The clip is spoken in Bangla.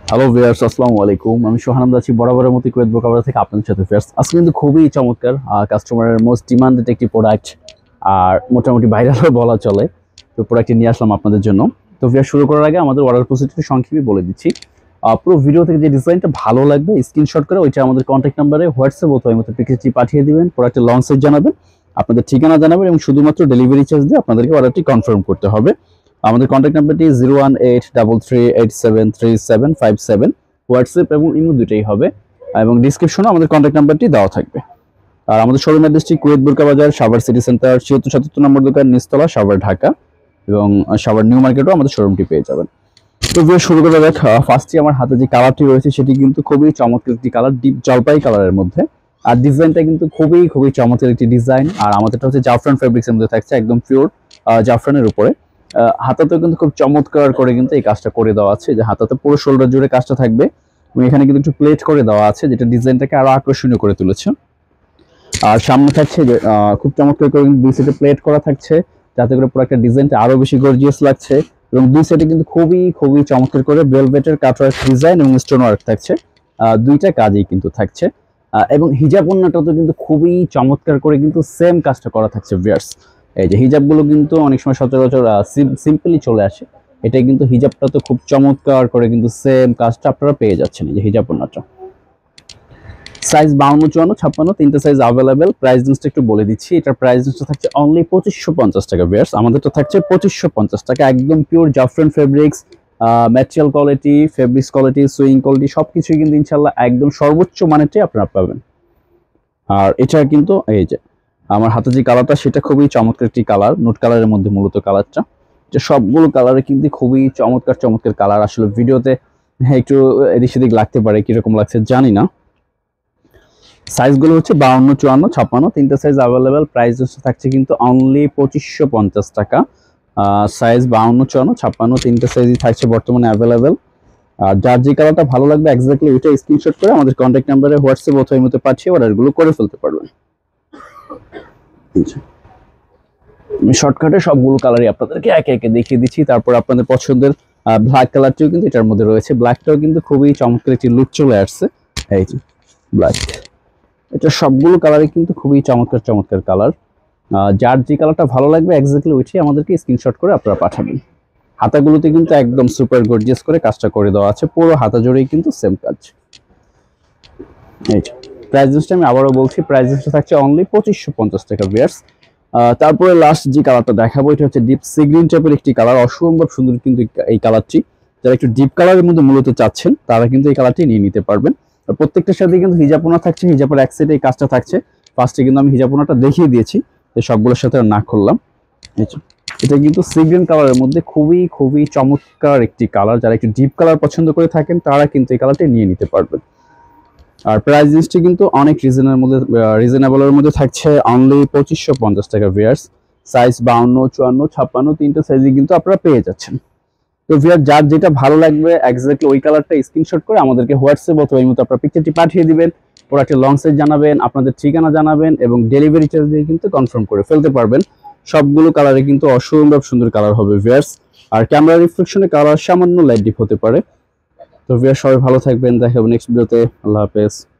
হ্যালো ভিউয়ার্স, আসসালামু আলাইকুম। আমি সোহান আহমেদ আছি বরাবরের মতো কুয়েত বোকাবারা থেকে আপনাদের সাথে। ভিউয়ার্স, আজকে কিন্তু খুবই চমৎকার কাস্টমারের মোস্ট ডিমান্ডেড একটি প্রোডাক্ট, আর মোটামুটি ভাইরালও বলা চলে। তো প্রোডাক্টটি নিয়ে আসলাম আপনাদের জন্য। তো ভিউয়ার্স, শুরু করার আগে আমাদের অর্ডার প্রসিডিউরটি সংক্ষেপে বলে দিচ্ছি। পুরো ভিডিও থেকে যে ডিজাইনটা ভালো লাগবে স্ক্রিনশট করে ওইটা আমাদের কন্ট্যাক্ট নাম্বারে হোয়াটসঅ্যাপ অথবা এই মতো পিকচারটি পাঠিয়ে দিবেন। প্রোডাক্টের লঞ্চ সাইজ জানাবেন, আপনাদের ঠিকানা জানাবেন এবং শুধুমাত্র ডেলিভারি চার্জ দিয়ে আপনাদেরকে অর্ডারটি কনফার্ম করতে হবে। আমাদের কন্ট্যাক্ট নাম্বারটি 01833873757, হোয়াটসঅ্যাপ এবং ইমো দুটোই হবে, এবং ডিসক্রিপশনে আমাদের কন্ট্যাক্ট নাম্বারটি দেওয়া থাকবে। আর আমাদের শোরুম অ্যাড্রেসটি কুয়েত বোরকা বাজার, সাভার সিটি সেন্টার, ৭৪-৭৭ নম্বর দোকান, নিচতলা, সাভার, ঢাকা। এবং সাভার নিউ মার্কেটও আমাদের শোরুমটি পেয়ে যাবেন। তো ভিডিও শুরু করা যাক। ফার্স্টে আমার হাতে যে কালারটি রয়েছে সেটি কিন্তু খুবই চমৎকার একটি কালার, ডিপ জলপাই কালারের মধ্যে। আর ডিজাইনটা কিন্তু খুবই খুবই চমৎকার একটি ডিজাইন। আর আমাদেরটা হচ্ছে জাফরান ফেব্রিক্সের মধ্যে থাকছে, একদম পিওর জাফরানের উপরে। হাতাতেও কিন্তু খুব চমৎকার করে কিন্তু এই কাজটা করে দেওয়া আছে, যে হাতাতে পুরো শোল্ডার জুড়ে কাজটা থাকবে এবং এখানে কিন্তু একটু প্লেট করে দেওয়া আছে, যেটা ডিজাইনটাকে আরো আকর্ষণীয় করে তুলেছে। আর সামনে থাকছে যে খুব চমৎকার করে দুই সাইডে প্লেট করা থাকছে, যাতে করে পুরো একটা ডিজাইনটা আরো বেশি গর্জিয়াস লাগছে। এবং দুই সাইডে কিন্তু খুবই খুবই চমৎকার করে ভেলভেটের কাটওয়ার্ক ডিজাইন এবং স্টোন ওয়ার্ক থাকছে, দুইটা কাজেই কিন্তু থাকছে। এবং হিজাব ওন্নাটা তো কিন্তু খুবই চমৎকার করে কিন্তু সেম কাজটা করা থাকছে ভিউয়ার্স। এই যে হিজাবগুলো কিন্তু অনেক সময় সচরাচর সিম্পলি চলে আসে, এটা কিন্তু হিজাবটা তো খুব চমৎকার করে কিন্তু সেম কাজটা আপনারা পেয়ে যাচ্ছেন। এই যে হিজাব ওন্নাটা সাইজ 52, 54, 56 তিনটা সাইজ अवेलेबल। প্রাইস লিস্টটা একটু বলে দিচ্ছি। এটার প্রাইস লিস্টটা থাকছে অনলি 2550 টাকা ভিউয়ার্স। আমাদেরটা থাকছে 2550 টাকা, একদম পিওর জাফরান fabrics. Material quality, fabrics quality, swing quality সবকিছুই কিন্তু ইনশাআল্লাহ একদম সর্বোচ্চ মানেরটাই আপনারা পাবেন। আর এটা কিন্তু এই যে আমার হাতে যে কালারটা সেটা খুবই চমৎকার একটি কালার, নোট কালারের মধ্যে মূলত কালারটা। যে সবগুলো কালারে কিন্তু খুবই চমৎকার চমৎকার কালার। আসলে ভিডিওতে একটু এদিক সেদিক লাগতে পারে, কিরকম লাগছে জানি না। সাইজগুলো হচ্ছে 52, 54, 56 তিনটা সাইজ अवेलेबल। প্রাইস থাকছে কিন্তু অনলি 2550 টাকা। সাইজ 52, 54, 56 তিনটা সাইজই থাকছে বর্তমানে अवेलेबल। আর যার যে কালারটা ভালো লাগবে এক্স্যাক্টলি ওইটা স্ক্রিনশট করে আমাদের কন্ট্যাক্ট নাম্বারে হোয়াটসঅ্যাপ অথবা ইমোতে পাঠিয়ে অর্ডারগুলো করে ফেলতে পারবেন। আমি শর্টকাটে সবগুলো কালারই আপনাদেরকে একে একে দেখিয়ে দিচ্ছি। তারপর আপনাদের পছন্দের ব্ল্যাক কালারটিও কিন্তু এটার মধ্যে রয়েছে। ব্ল্যাকটাও কিন্তু খুবই চমৎকার একটি লুক চলে আসছে। এই যে ব্ল্যাক, এটা সবগুলো কালারই কিন্তু খুবই চমৎকার চমৎকার কালার। যার যে কালারটা ভালো লাগবে এক্স্যাক্টলি ওইটাই আমাদেরকে স্ক্রিনশট করে আপনারা পাঠাবেন। হাতাগুলোতে কিন্তু একদম সুপার গর্জিয়াস করে কাজটা করে দেওয়া আছে, পুরো হাতা জুড়েই কিন্তু সেম কাজ। এই যে প্রাইস লিস্টটা আমি আবারও বলছি, প্রাইস লিস্টটা থাকছে অনলি 2550 টাকা ভিউয়ার্স। তারপরে লাস্ট যে কালারটা দেখাবো এটা হচ্ছে ডিপ সি গ্রিন টাইপের একটি কালার, অসম্ভব সুন্দর কিন্তু এই কালারটি। যারা একটু ডিপ কালারের মধ্যে মূলত চাচ্ছেন তারা কিন্তু এই কালারটি নিয়ে নিতে পারবেন। আর প্রত্যেকটার সাথে কিন্তু হিজাবপোনা থাকছে, হিজাবের এক সাইডে এই কাজটা থাকছে। ফার্স্টে কিন্তু আমি হিজাবপোনাটা দেখিয়ে দিয়েছি, সবগুলোর সাথে না করলাম। এটা কিন্তু সি গ্রিন কালারের মধ্যে খুবই খুবই চমৎকার একটি কালার। যারা একটু ডিপ কালার পছন্দ করে থাকেন তারা কিন্তু এই কালারটি নিয়ে নিতে পারবেন। আর প্রাইস লিস্টটি কিন্তু অনেক রিজনেবলের মধ্যে থাকছে অনলি 2550 টাকা ভিউয়ার্স। সাইজ 52, 54, 56 তিনটা সাইজই কিন্তু আপনারা পেয়ে যাচ্ছেন। তো ভিউয়ার যার যেটা ভালো লাগবে এক্স্যাক্টলি ওই কালারটা স্ক্রিনশট করে আমাদেরকে হোয়াটসঅ্যাপ অথবা ইমোতে আপনারা পিকচারটি পাঠিয়ে দিবেন। প্রোডাক্টের লং সাইজ জানাবেন, আপনাদের ঠিকানা জানাবেন এবং ডেলিভারি চার্জ দিয়ে কিন্তু কনফার্ম করে ফেলতে পারবেন। সবগুলো কালারে কিন্তু অসম্ভব সুন্দর কালার হবে ভিউয়ার্স। আর ক্যামেরা রিফ্লেকশনে কালার সামান্য লাইট ডিপ হতে পারে। তো ভিউয়ার সবাই ভালো থাকবেন, দেখা হবে নেক্সট ভিডিওতে। আল্লাহ হাফেজ।